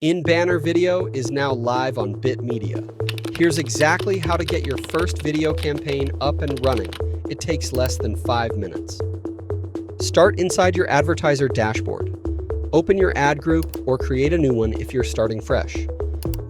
In-banner video is now live on Bitmedia. Here's exactly how to get your first video campaign up and running. It takes less than 5 minutes. Start inside your advertiser dashboard. Open your ad group or create a new one if you're starting fresh.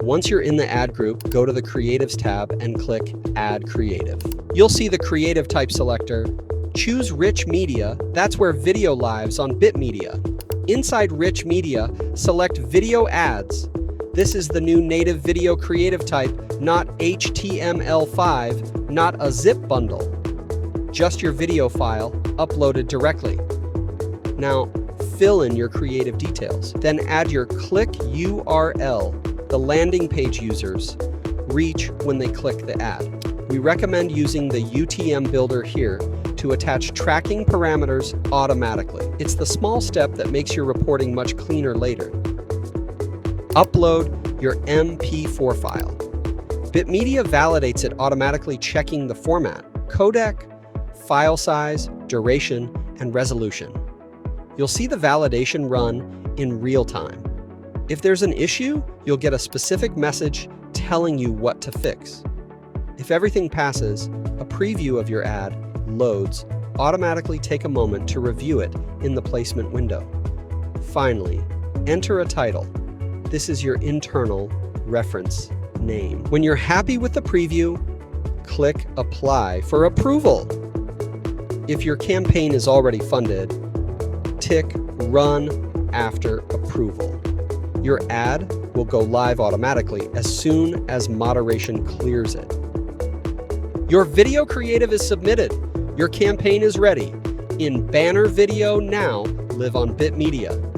Once you're in the ad group, go to the Creatives tab and click Add Creative. You'll see the creative type selector. Choose Rich Media, that's where video lives on Bitmedia. Inside Rich Media, select Video Ads. This is the new native video creative type, not HTML5, not a zip bundle. Just your video file, uploaded directly. Now, fill in your creative details. Then add your click URL, the landing page users reach when they click the ad. We recommend using the UTM builder here to attach tracking parameters automatically. It's the small step that makes your reporting much cleaner later. Upload your MP4 file. Bitmedia validates it automatically, checking the format, codec, file size, duration, and resolution. You'll see the validation run in real time. If there's an issue, you'll get a specific message telling you what to fix. If everything passes, a preview of your ad loads. Automatically take a moment to review it in the placement window. Finally, enter a title. This is your internal reference name. When you're happy with the preview, click Apply for approval. If your campaign is already funded, tick Run after approval. Your ad will go live automatically as soon as moderation clears it. Your video creative is submitted. Your campaign is ready. In banner video now, live on Bitmedia.